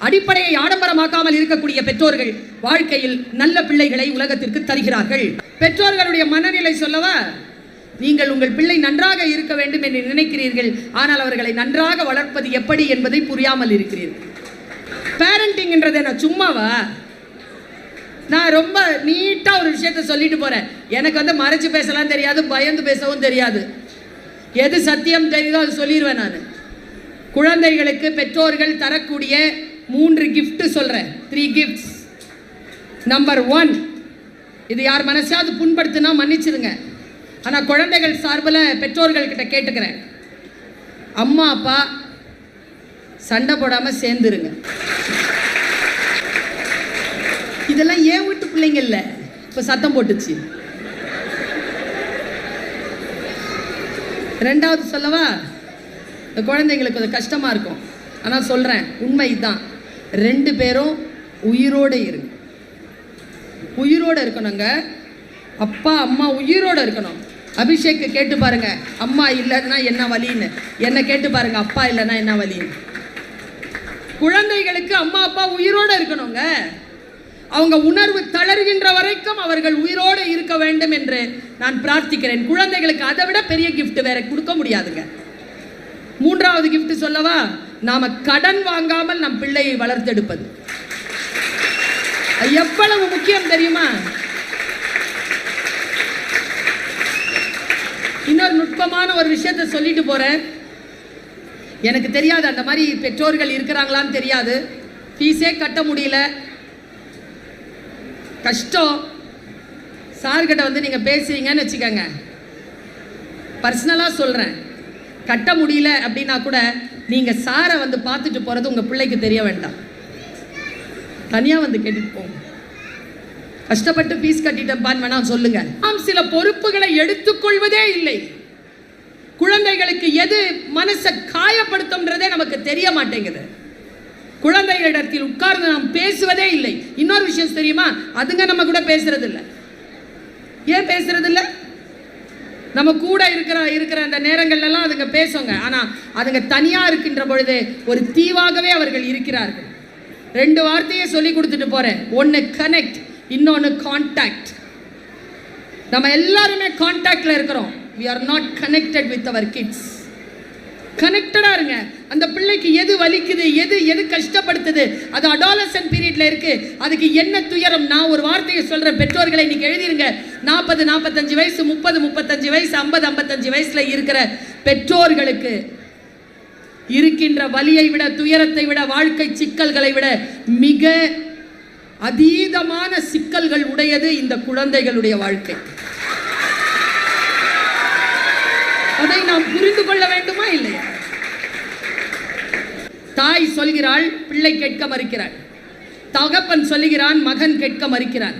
அடிப்படையை ஆடம்பரமாக்காமல் இருக்கக்கூடிய பெற்றோர்கள் வாழ்க்கையில் நல்ல பிள்ளைகளை உலகத்திற்கு தருகிறார்கள். பெற்றோர்களுடைய மனநிலை சொல்லவா, நீங்கள் உங்கள் பிள்ளை நன்றாக இருக்க வேண்டும் என்று நினைக்கிறீர்கள், ஆனால் அவர்களை நன்றாக வளர்ப்பது எப்படி என்பதை புரியாமல் இருக்கிறீர்கள். பேரண்டிங் என்றது நான் சும்மாவா, நான் ரொம்ப நீட்டாக ஒரு விஷயத்த சொல்லிட்டு போகிறேன். எனக்கு மறைச்சு பேசலாம் தெரியாது, பயந்து பேசவும் தெரியாது. எது சத்தியம் தெரியுதோ அது சொல்லிடுவேன். நான் குழந்தைகளுக்கு பெற்றோர்கள் தரக்கூடிய 3 gift சொல்கிறேன். 3 gifts. நம்பர் 1, இது யார் மனசாவது புண்படுத்தினா மன்னிச்சிருங்க, ஆனால் குழந்தைகள் சார்பில் பெற்றோர்கள்கிட்ட கேட்டுக்கிறேன். அம்மா அப்பா சண்டை போடாமல் சேர்ந்துருங்க. இதெல்லாம் ஏன் வீட்டு பிள்ளைங்க இல்லை, இப்போ சத்தம் போட்டுச்சு. 2வது சொல்லவா, இந்த குழந்தைங்களுக்கு அது கஷ்டமாக இருக்கும், ஆனால் சொல்கிறேன் உண்மை தான். 2 பேரும் உயிரோடு இருங்க. உயிரோடு இருக்கணுங்க. அப்பா அம்மா உயிரோடு இருக்கணும். அபிஷேக்கு கேட்டு பாருங்க, அம்மா இல்லைன்னா என்ன வலின்னு. என்ன கேட்டு பாருங்க, அப்பா இல்லைன்னா என்ன வலின்னு. குழந்தைகளுக்கு அம்மா அப்பா உயிரோடு இருக்கணுங்க. அவங்க உணர்வு தளர்கின்ற வரைக்கும் அவர்கள் உயிரோடு இருக்க வேண்டும் என்று நான் பிரார்த்திக்கிறேன். குழந்தைகளுக்கு அதை விட பெரிய கிஃப்ட் வேற கொடுக்க முடியாதுங்க. 3வது கிஃப்ட் சொல்லவா, நாம கடன் வாங்காமல் நம் பிள்ளையை வளர்த்தெடுப்பது எவ்வளவு முக்கியம் தெரியுமா? இன்னொரு நுட்பமான ஒரு விஷயத்தை சொல்லிட்டு போறேன். எனக்கு தெரியாது அந்த மாதிரி பெற்றோர்கள் இருக்கிறாங்களான்னு தெரியாது. ஃபீஸே கட்ட முடியல, கஷ்டம். சார்கிட்ட நீங்கள் பேசுறீங்கன்னு வச்சுக்கோங்க, பர்சனலாக சொல்கிறேன், கட்ட முடியல அப்படின்னா கூட நீங்கள் சாரை பார்த்துட்டு போகிறது உங்கள் பிள்ளைக்கு தெரிய வேண்டாம். தனியாக கேட்டுட்டு போங்க. கஷ்டப்பட்டு ஃபீஸ் கட்டிட்டேன்பான்னு வேணா சொல்லுங்க. நாம் சில பொறுப்புகளை எடுத்துக்கொள்வதே இல்லை. குழந்தைகளுக்கு எது மனசை காயப்படுத்தும்ன்றதே நமக்கு தெரிய மாட்டேங்குது. குழந்தைகளிடத்தில் உட்கார்ந்து நாம் பேசுவதே இல்லை. இன்னொரு விஷயம் தெரியுமா, அதுங்க நம்ம கூட பேசுறது இல்லை. ஏன் பேசுறது இல்லை? நம்ம கூட இருக்கிற அந்த நேரங்கள்லாம் அதுங்க பேசுங்க, ஆனால் அதுங்க தனியாக இருக்கின்ற பொழுது ஒரு தீவாகவே அவர்கள் இருக்கிறார்கள். 2 வார்த்தையை சொல்லி கொடுத்துட்டு போறேன். ஒன்று கனெக்ட், இன்னொன்று கான்டாக்ட். நம்ம எல்லாருமே கான்டாக்ட்ல இருக்கிறோம். we are not connected with our kids. கனெக்டடா இருங்க. அந்த பிள்ளைக்கு எது வலிக்குது, எது கஷ்டப்படுத்துது, அது அடாலசன்ட் பீரியட்ல இருக்கு, அதுக்கு என்ன துயரம். நான் ஒரு வார்த்தையை சொல்றேன், பெற்றோர்களை இன்னைக்கு எழுதிருங்க. 40 45 வயசு, 30 35 வயசு, 50 55 வயசுல இருக்கிற பெற்றோர்களுக்கு இருக்கின்ற வலியை விட, துயரத்தை விட, வாழ்க்கை சிக்கல்களை விட மிக அதீதமான சிக்கல்கள் உடையது இந்த குழந்தைகளுடைய வாழ்க்கை. அதை நாம் புரிந்து கொள்ள வேண்டுமா இல்லையா? தாய் சொல்கிறாள், பிள்ளை கேட்க மறுக்கிறாள். தகப்பன் சொல்லுகிறான், மகன் கேட்க மறுக்கிறான்.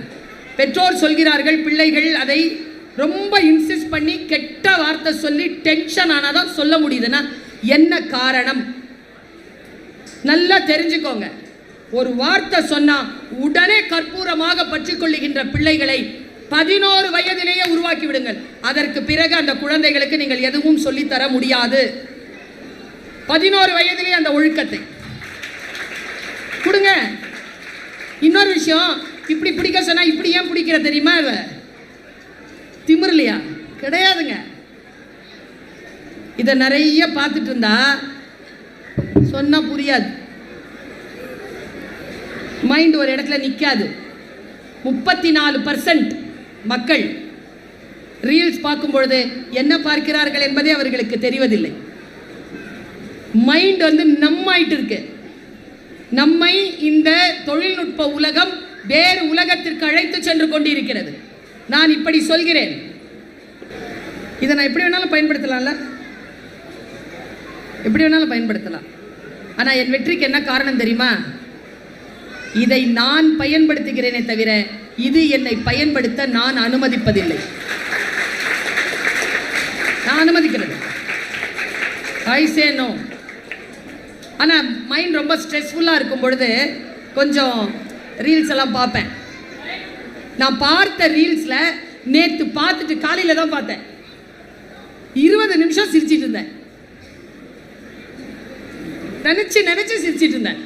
பெற்றோர் சொல்கிறார்கள், பிள்ளைகள் அதை ரொம்ப இன்சிஸ்ட் பண்ணி கெட்ட வார்த்தை சொல்லி டென்ஷன் ஆனாதான் சொல்ல முடியுதுன்னா என்ன காரணம்? நல்லா தெரிஞ்சுக்கோங்க. ஒரு வார்த்தை சொன்னா உடனே கற்பூரமாக பற்றிக் கொள்ளுகின்ற பிள்ளைகளை 11 வயதிலேயே உருவாக்கி விடுங்கள். அதற்கு பிறகு அந்த குழந்தைகளுக்கு நீங்கள் எதுவும் சொல்லித்தர முடியாது. 11 வயதிலேயே அந்த ஒழுக்கத்தை கொடுங்க. இன்னொரு விஷயம், இப்படி பிடிக்க சொன்னா இப்படி ஏன் பிடிக்கிற தெரியுமா? திமிரலையா? கிடையாதுங்க. இதை நிறைய பார்த்துட்டு இருந்தா சொன்னா புரியாது, மைண்ட் ஒரு இடத்துல நிற்காது. 34% மக்கள் ரீல்ஸ் பார்க்கும் பொழுது என்ன பார்க்கிறார்கள் என்பதே அவர்களுக்கு தெரிவதில்லை. மைண்ட் நம்மாயிட்டு இருக்கு. நம்மை இந்த தொழில்நுட்ப உலகம் வேறு உலகத்திற்கு அழைத்து சென்று கொண்டிருக்கிறது. நான் இப்படி சொல்கிறேன், இதை நான் எப்படி வேணாலும் பயன்படுத்தலாம்ல, எப்படி வேணாலும் பயன்படுத்தலாம். ஆனால் என் வெற்றிக்கு என்ன காரணம் தெரியுமா? இதை நான் பயன்படுத்துகிறேனே தவிர இது என்னை பயன்படுத்த நான் அனுமதிப்பதில்லை. நான் அனுமதிக்கிறது ஐ சே நோ. ஆனால் மைண்ட் ரொம்ப ஸ்ட்ரெஸ்ஃபுல்லாக இருக்கும் பொழுது கொஞ்சம் ரீல்ஸ் எல்லாம் பார்ப்பேன். நான் பார்த்த ரீல்ஸில் நேற்று பார்த்துட்டு காலையில் தான் பார்த்தேன், 20 நிமிஷம் சிரிச்சிட்டு இருந்தேன். நினச்சி சிரிச்சிட்டு இருந்தேன்.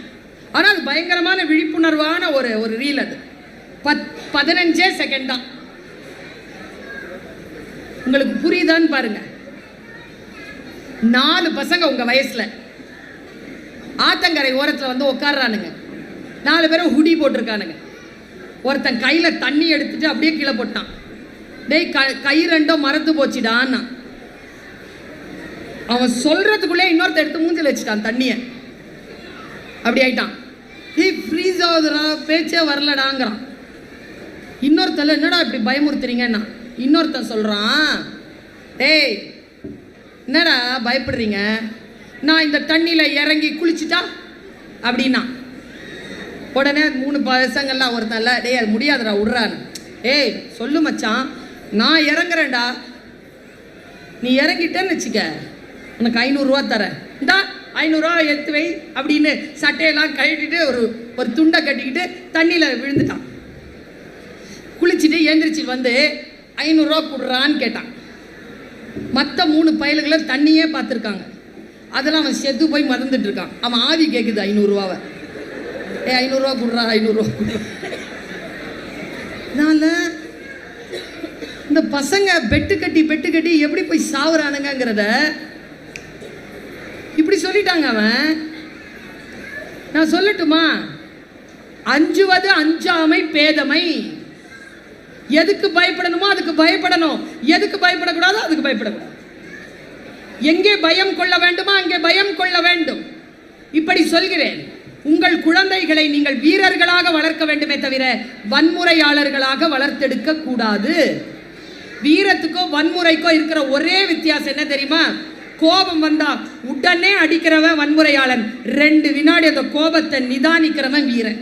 ஆனால் அது பயங்கரமான விழிப்புணர்வான ஒரு ரீல். அது 15 செகண்ட் தான். உங்களுக்கு புரியுதான்னு பாருங்க. 4 பசங்க உங்க வயசுல ஆத்தங்கரை ஓரத்தில் வந்து உட்கார்றானுங்க. 4 பேரும் ஹுடி போட்டிருக்கானுங்க. ஒருத்தன் கையில தண்ணி எடுத்துட்டு அப்படியே கீழே போட்டான். டேய் கை ரெண்டும் மறந்து போச்சுடான்னா. அவன் சொல்றதுக்குள்ளே இன்னொருத்த எடுத்து மூஞ்சில் வச்சுட்டான் தண்ணியை. அப்படி ஆயிட்டான். ஃப்ரீஸ் ஆகுதுடா, பேச்சே வரலடாங்கிறான். இன்னொருத்தல என்னடா இப்படி பயமுறுத்துறீங்கன்னா, இன்னொருத்தன் சொல்றான், டேய் என்னடா பயப்படுறீங்க, நான் இந்த தண்ணியில இறங்கி குளிச்சுட்டா அப்படின்னா. உடனே 3 பசங்கள்லாம் ஒருத்தன்ல, டேய் அது முடியாதுடா விட்றான்னு. ஏய் சொல்லு மச்சான், நான் இறங்குறேன்டா, நீ இறங்கிட்டேன்னு வச்சுக்க உனக்கு 500 ரூபா தரேன், இந்தா 500 ரூபா எடுத்து வை அப்படின்னு சட்டையெல்லாம் கழட்டிட்டு ஒரு துண்டை கட்டிக்கிட்டு தண்ணியில் விழுந்துட்டான். குளிச்சுட்டு எழுந்திரிச்சு வந்து 500 ரூபா கொடுறான்னு கேட்டான். மற்ற 3 பயல்களை தண்ணியே பார்த்துருக்காங்க. அதெல்லாம் அவன் செத்து போய் மறந்துட்டு இருக்கான். அவன் ஆவி கேட்குது 500 ரூபாவை. 500 ரூபா கொடுறா, 500 ரூபா கொடுறா. இந்த பசங்க பெட்டு கட்டி எப்படி போய் சாவுறானுங்கிறத இப்படி சொல்லிட்டாங்க. அவன் நான் சொல்லட்டுமா, அஞ்சுவது அஞ்சாமை பேதமை. எதுக்கு பயப்படணுமோ அதுக்கு பயப்படணும், எதுக்கு பயப்படக்கூடாதோ அதுக்கு பயப்படக்கூடாது. எங்கே பயம் கொள்ள வேண்டுமோ அங்கே பயம் கொள்ள வேண்டும். இப்படி சொல்கிறேன், உங்கள் குழந்தைகளை நீங்கள் வீரர்களாக வளர்க்க வேண்டுமே தவிர வன்முறையாளர்களாக வளர்த்தெடுக்க கூடாது. வீரத்துக்கோ வன்முறைக்கோ இருக்கிற ஒரே வித்தியாசம் என்ன தெரியுமா? கோபம் வந்தா உடனே அடிக்கிறவன் வன்முறையாளன், 2 வினாடி அந்த கோபத்தை நிதானிக்கிறவன் வீரன்.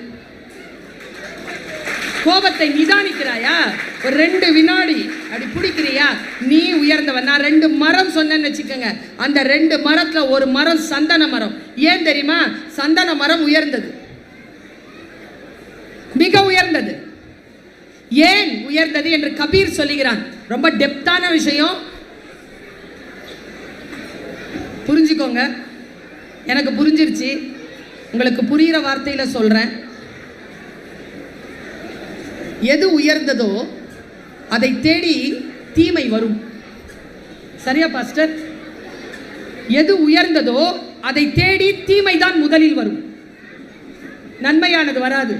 கோபத்தை நிதானிக்கிறாயா, ஒரு 2 வினாடி அப்படி பிடிக்கிறியா, நீ உயர்ந்தவன். நான் 2 மரம் சொன்னேன்னு வச்சுக்கோங்க, அந்த 2 மரத்துல ஒரு மரம் சந்தன மரம். ஏன் தெரியுமா? சந்தன மரம் உயர்ந்தது, மிக உயர்ந்தது. ஏன் உயர்ந்தது என்று கபீர் சொல்லுகிறான். ரொம்ப டெப்தான விஷயம், புரிஞ்சுக்கோங்க. எனக்கு புரிஞ்சிருச்சு, உங்களுக்கு புரிகிற வார்த்தையில சொல்றேன். எது உயர்ந்ததோ அதை தேடி தீமை வரும். சரியா பாஸ்டர்? எது உயர்ந்ததோ அதை தேடி தீமை தான் முதலில் வரும், நன்மையானது வராது.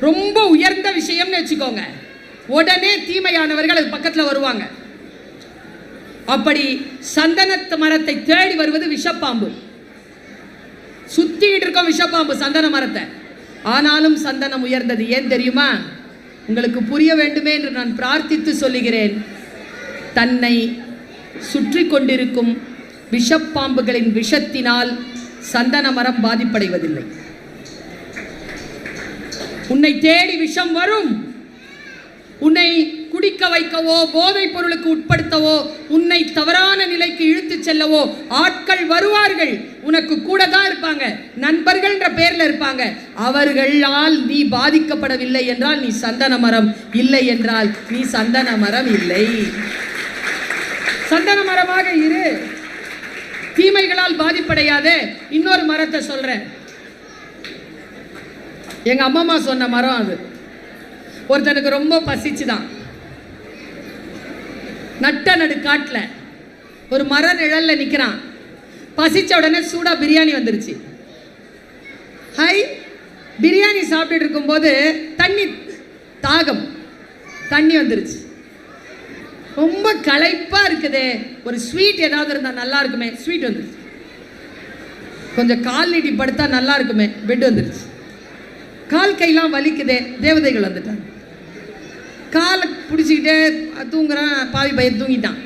ரொம்ப உயர்ந்த விஷயம்னு வச்சுக்கோங்க, உடனே தீமையானவர்கள் அது பக்கத்தில் வருவாங்க. அப்படி சந்தனத்து மரத்தை தேடி வருவது விஷப்பாம்பு. சுத்திட்டு இருக்க விஷப்பாம்பு சந்தன மரத்தை. ஆனாலும் சந்தனம் உயர்ந்தது. ஏன் தெரியுமா? உங்களுக்கு புரிய வேண்டுமே என்று நான் பிரார்த்தித்து சொல்லுகிறேன். தன்னை சுற்றி கொண்டிருக்கும் விஷப்பாம்புகளின் விஷத்தினால் சந்தன மரம் பாதிப்படைவதில்லை. உன்னை தேடி விஷம் வரும். உன்னை குடிக்க வைக்கவோ போதைப் பொருளுக்கு உட்படுத்தவோ உன்னை தவறான நிலைக்கு இழுத்து செல்லவோ ஆட்கள் வருவார்கள். உனக்கு கூட தான் இருப்பாங்க, நண்பர்கள் என்ற பெயர்ல இருப்பாங்க. அவர்களால் நீ பாதிக்கப்படவில்லை என்றால் நீ சந்தன மரம், இல்லை என்றால் நீ சந்தன மரம் இல்லை. சந்தன மரமாக இரு, தீமைகளால் பாதிப்படையாதே. இன்னொரு மரத்தை சொல்றேன், எங்க அம்மா சொன்ன மரம். அது ஒருத்தனுக்கு ரொம்ப பசிச்சுதான், நட்ட நடு காட்டில் ஒரு மர நிழல்ல நிற்கிறான். பசிச்ச உடனே சூடா பிரியாணி வந்துருச்சு. ஹை, பிரியாணி சாப்பிட்டுட்டு இருக்கும்போது தாகம் தண்ணி வந்துருச்சு. ரொம்ப களைப்பா இருக்குதே, ஒரு ஸ்வீட் ஏதாவது இருந்தா நல்லா இருக்குமே, ஸ்வீட் வந்துருச்சு. கொஞ்சம் கால் நீட்டி படுத்தா நல்லா இருக்குமே, பெட் வந்துருச்சு. கால் கையெல்லாம் வலிக்குதே, தேவதைகள் வந்துட்டாங்க. காலை பிடிச்சிக்கிட்டே தூங்குறான். பாவி பையன் தூங்கிட்டான்.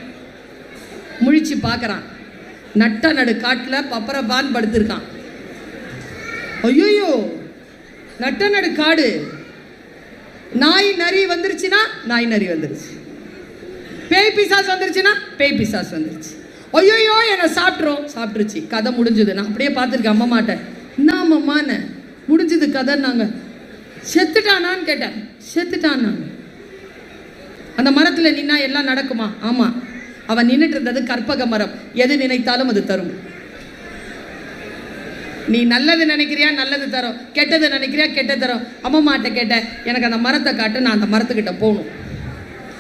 முழிச்சு பார்க்குறான், நட்ட நடு காட்டில் பப்பரப்பான் படுத்திருக்கான். ஐயோயோ, நட்ட நடு காடு. நாய் நரி வந்துருச்சுன்னா நாய் நரி வந்துருச்சு, பேய் பிசாஸ் வந்துருச்சுன்னா பேய் பிசாஸ் வந்துருச்சு. ஐயோயோ என்னை சாப்பிட்டுருச்சு. கதை முடிஞ்சது. நான் அப்படியே பார்த்துருக்கேன் அம்மா மாட்டேன். என்ன அம்மான்னு முடிஞ்சது கதைன்னாங்க. செத்துட்டானான்னு கேட்டேன். செத்துட்டான். அந்த மரத்தில் நின்னா எல்லாம் நடக்குமா? ஆமா, அவன் நின்றுட்டு இருந்தது கற்பக மரம். எது நினைத்தாலும் அது தரும். நீ நல்லது நினைக்கிறியா, நல்லது தரோம், கெட்டது நினைக்கிறியா, கெட்டது தரோம். அம்மம்மாட்ட கேட்டேன், எனக்கு அந்த மரத்தை காட்டு, நான் அந்த மரத்துக்கிட்ட போகணும்.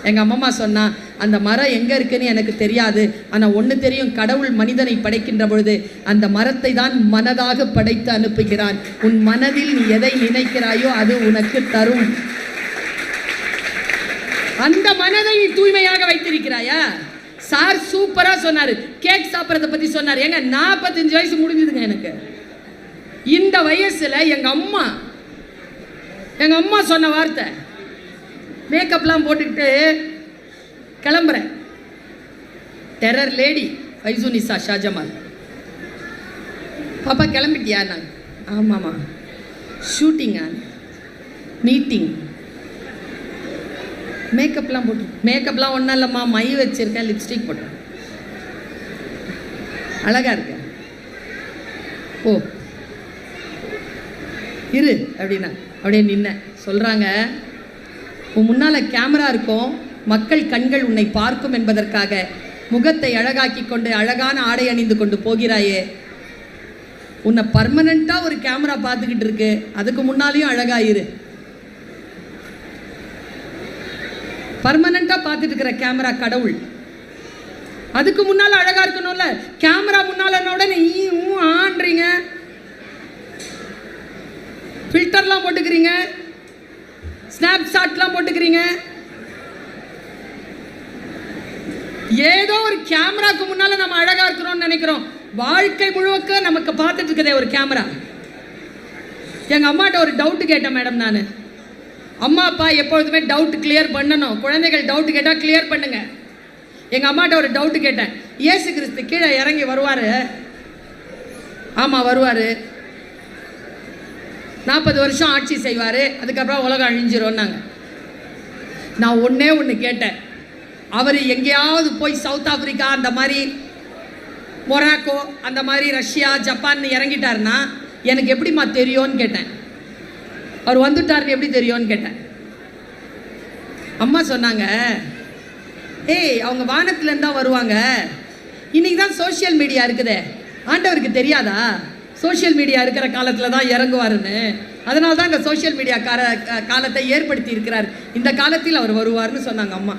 எங்கள் அம்மம்மா சொன்னா, அந்த மரம் எங்கே இருக்குன்னு எனக்கு தெரியாது, ஆனால் ஒன்று தெரியும், கடவுள் மனிதனை படைக்கின்ற பொழுது அந்த மரத்தை தான் மனதாக படைத்து அனுப்புகிறான். உன் மனதில் நீ எதை நினைக்கிறாயோ அது உனக்கு தரும். அந்த மனதை நீ தூய்மையாக வைத்திருக்கிறாயா? சார் சூப்பராக சொன்னார். கேக் சாப்பிட்றதை பற்றி சொன்னார். ஏங்க 45 வயசு முடிஞ்சதுங்க எனக்கு. இந்த வயசில் எங்கள் அம்மா சொன்ன வார்த்தை, மேக்கப்லாம் போட்டுக்கிட்டு கிளம்புறேன். Terror lady Faizunnisa Shahjamal. பாப்பா கிளம்பிட்டியா? நான் ஆமாம்மா. ஷூட்டிங்கா? மீட்டிங். மேக்கப்லாம் போட்டு, மேக்கப்லாம் ஒன்றும் இல்லைம்மா, மை வச்சிருக்கேன், லிப்ஸ்டிக் போட்டேன், அழகா இருக்க, ஓ இரு அப்படின்னா அப்படியே நின்ன. சொல்கிறாங்க, உன் முன்னால் கேமரா இருக்கும், மக்கள் கண்கள் உன்னை பார்க்கும் என்பதற்காக முகத்தை அழகாக்கி கொண்டு அழகான ஆடை அணிந்து கொண்டு போகிறாயே, உன்னை பர்மனெண்ட்டாக ஒரு கேமரா பார்த்துக்கிட்டு இருக்கு, அதுக்கு முன்னாலேயும் அழகாயிரு. பர்மனெண்ட்டாக பார்த்துட்டு இருக்கிற கேமரா கடவுள், அதுக்கு முன்னால் அழகாக இருக்கணும்ல. கேமரா முன்னாலனோட நீ ஆன்றீங்க, ஃபில்டர்லாம் போட்டுக்கிறீங்க, ஸ்னாப்ஷாட்லாம் போட்டுக்கிறீங்க. ஏதோ ஒரு கேமராக்கு முன்னால நம்ம அழகா இருக்கிறோம்னு நினைக்கிறோம். வாழ்க்கை முழுக்க நமக்கு பார்த்துட்டு இருக்கதே ஒரு கேமரா. எங்க அம்மாட்ட ஒரு டவுட் கேட்டேன் மேடம். நான் அம்மா அப்பா எப்பொழுதுமே டவுட் கிளியர் பண்ணணும். குழந்தைகள் டவுட் கேட்டால் கிளியர் பண்ணுங்க. எங்கள் அம்மாட்ட ஒரு டவுட்டு கேட்டேன், இயேசு கிறிஸ்து கீழே இறங்கி வருவார்? ஆமாம் வருவார். 40 வருஷம் ஆட்சி செய்வார், அதுக்கப்புறம் உலகம் அழிஞ்சிரும்னாங்க. நான் ஒன்று கேட்டேன், அவர் எங்கேயாவது போய் சவுத் ஆப்பிரிக்கா அந்த மாதிரி, மொராக்கோ அந்த மாதிரி, ரஷ்யா ஜப்பான் இறங்கிட்டாருன்னா எனக்கு எப்படிம்மா தெரியும்னு கேட்டேன். அவர் வந்துட்டாருன்னு எப்படி தெரியும்னு கேட்டேன். அம்மா சொன்னாங்க, ஏய் அவங்க வானத்துலேருந்து தான் வருவாங்க, இன்றைக்கி தான் சோஷியல் மீடியா இருக்குதே, ஆண்டவருக்கு தெரியாதா சோஷியல் மீடியா இருக்கிற காலத்தில் தான் இறங்குவாருன்னு? அதனால தான் இந்த சோஷியல் மீடியா காலத்தை ஏற்படுத்தி இருக்கிறார், இந்த காலத்தில் அவர் வருவார்னு சொன்னாங்க அம்மா.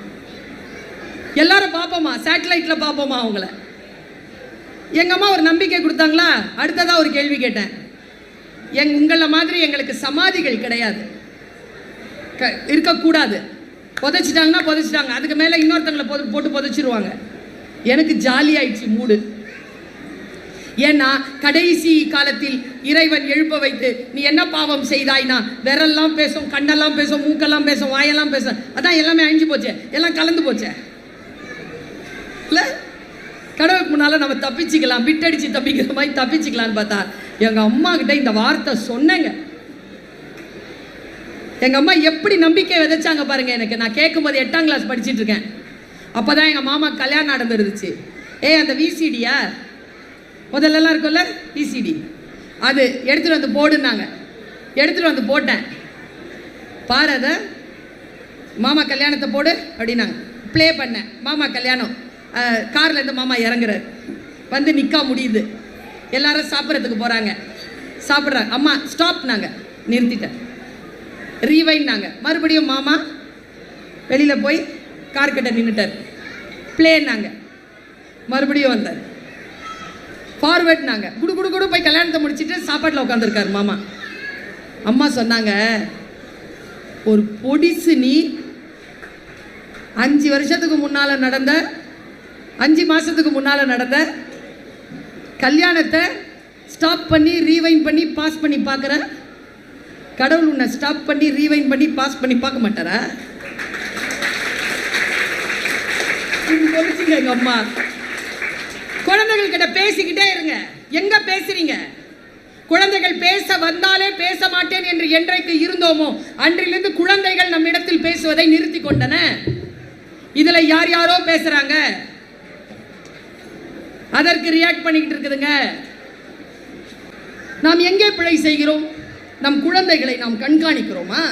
எல்லாரும் பார்ப்போமா, சேட்டலைட்டில் பார்ப்போமா அவங்கள? எங்கள் அம்மா ஒரு நம்பிக்கை கொடுத்தாங்களா. அடுத்ததாக ஒரு கேள்வி கேட்டேன், உங்களை மாதிரி எங்களுக்கு சமாதிகள் கிடையாது, இருக்கக்கூடாது, புதைச்சிட்டாங்கன்னா புதைச்சிட்டாங்க, அதுக்கு மேலே இன்னொருத்தங்களை போட்டு புதைச்சிருவாங்க. எனக்கு ஜாலி ஆயிடுச்சு மூடு. ஏன்னா கடைசி காலத்தில் இறைவன் எழுப்ப வைத்து, நீ என்ன பாவம் செய்தாய்னா விரல்லாம் பேசும், கண்ணெல்லாம் பேசும், மூக்கெல்லாம் பேசும், வாயெல்லாம் பேசும், அதான் எல்லாமே அழிஞ்சு போச்சே, எல்லாம் கலந்து போச்சே. இல்லை கடவுளுக்கு முன்னால் நம்ம தப்பிச்சிக்கலாம், பிட்டடிச்சு தப்பிக்கிற மாதிரி தப்பிச்சிக்கலான்னு பார்த்தா எங்கள் அம்மா கிட்ட இந்த வார்த்தை சொன்னேங்க. எங்கள் அம்மா எப்படி நம்பிக்கை விதைச்சாங்க பாருங்க எனக்கு. நான் கேட்கும்போது 8ஆம் கிளாஸ் படிச்சுட்டு இருக்கேன். அப்போ தான் எங்கள் மாமா கல்யாணம் நடந்துருந்துச்சு. அந்த விசிடியா முதல்லலாம் இருக்கும்ல விசிடி, அது எடுத்துகிட்டு வந்து போடுனாங்க. எடுத்துகிட்டு வந்து போட்டேன். பாரு அதை, மாமா கல்யாணத்தை போடு அப்படின்னாங்க. ப்ளே பண்ணேன். மாமா கல்யாணம், கார்லேருந்து மாமா இறங்குறாரு, வந்து நிற்கா முடியுது, எல்லாரும் சாப்பிட்றதுக்கு போகிறாங்க, சாப்பிட்றாங்க. அம்மா ஸ்டாப்னாங்க, நிறுத்திட்டேன். ரீவைன்னாங்க, மறுபடியும் மாமா வெளியில் போய் கார்கிட்ட நின்றுட்டார். ப்ளேன்னாங்க, மறுபடியும் வந்தார். ஃபார்வேர்ட்னாங்க, குடு குடு குடு போய் கல்யாணத்தை முடிச்சுட்டு சாப்பாட்டில் உட்காந்துருக்காரு மாமா. அம்மா சொன்னாங்க, ஒரு பொடிசு நீ 5 வருஷத்துக்கு முன்னால் நடந்த, 5 மாதத்துக்கு முன்னால் நடந்த கல்யாணத்தை ஸ்டாப் பண்ணி ரீவைண்ட் பண்ணி பாஸ் பண்ணி பார்க்குற, கடவுள் உன்னை ஸ்டாப் பண்ணி ரீவைண்ட் பண்ணி பாஸ் பண்ணி பார்க்க மாட்டாரா? சொல்லிச்சுங்க எங்கள் அம்மா. குழந்தைகள் கிட்ட பேசிக்கிட்டே இருங்க. எங்க பேசுறீங்க? குழந்தைகள் பேச வந்தாலே பேச மாட்டேன் என்று என்றைக்கு இருந்தோமோ அன்றிலிருந்து குழந்தைகள் நம்மிடத்தில் பேசுவதை நிறுத்தி கொண்டன. இதுல யார் யாரோ பேசுறாங்க, அதற்கு ரியாக்ட் பண்ணிக்கிட்டு இருக்குதுங்க. நாம் எங்கே பிழை செய்கிறோம்? நம் குழந்தைகளை நாம் கண்காணிக்கிறோமா?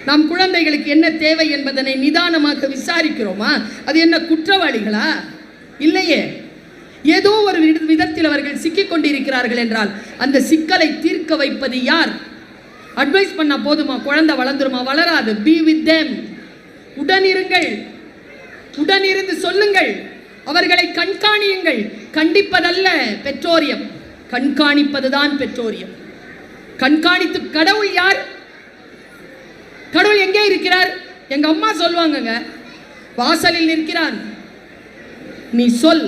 நம் குழந்தைகளுக்கு என்ன தேவை என்பதனை நிதானமாக விசாரிக்கிறோமா? அது என்ன குற்றவாளிகளா? இல்லையே. ஏதோ ஒரு விதத்தில் அவர்கள் சிக்கிக் கொண்டிருக்கிறார்கள் என்றால் அந்த சிக்கலை தீர்க்க வைப்பது யார்? அட்வைஸ் பண்ணா போதுமா? குழந்தை வளர்ந்துருமா? வளராது. Be with them. உடனிருங்கள், உடனிருந்து சொல்லுங்கள், அவர்களை கண்காணியுங்கள். கண்டிப்பதல்ல பெற்றோரியம், கண்காணிப்பதுதான் பெற்றோரியம். கண்காணித்து கடவுள் யார்? கடவுள் எங்கே இருக்கிறார்? எங்க அம்மா சொல்வாங்கங்க, வாசலில் நிற்கிறான், நீ சொல்,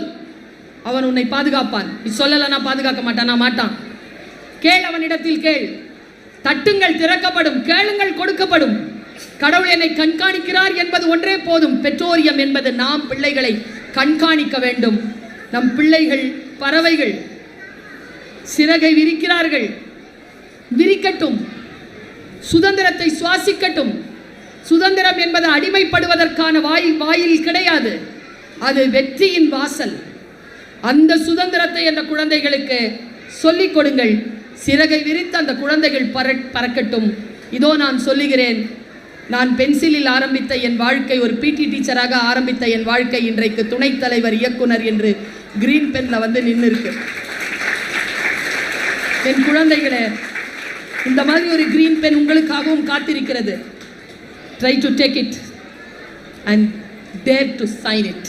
அவன் உன்னை பாதுகாப்பான். நீ சொல்லலன்னா பாதுகாக்க மாட்டான். கேள், அவனிடத்தில் கேள். தட்டுங்கள், திறக்கப்படும். கேளுங்கள், கொடுக்கப்படும். கடவுள் என்னை கண்காணிக்கிறார் என்பது ஒன்றே போதும். பெற்றோரியம் என்பது நாம் பிள்ளைகளை கண்காணிக்க வேண்டும். நம் பிள்ளைகள் பறவைகள், சிறகை விரிக்கிறார்கள், விரிக்கட்டும், சுதந்திரத்தை சுவாசிக்கட்டும். சுதந்திரம் என்பது அடிமைப்படுவதற்கான வாயில் கிடையாது, அது வெற்றியின் வாசல். அந்த சுதந்திரத்தை அந்த குழந்தைகளுக்கு சொல்லிக் கொடுங்கள். சிறகை விரித்து அந்த குழந்தைகள் பறக்கட்டும். இதோ நான் சொல்லுகிறேன், நான் பென்சிலில் ஆரம்பித்த என் வாழ்க்கை, ஒரு பிடி டீச்சராக ஆரம்பித்த என் வாழ்க்கை இன்றைக்கு துணைத் தலைவர், இயக்குனர் என்று கிரீன் பென்ல வந்து நின்று இருக்கு. என் குழந்தைகளே, இந்த மாதிரி ஒரு கிரீன் பென் உங்களுக்காகவும் காத்திருக்கிறது. Try to take it and dare to sign it.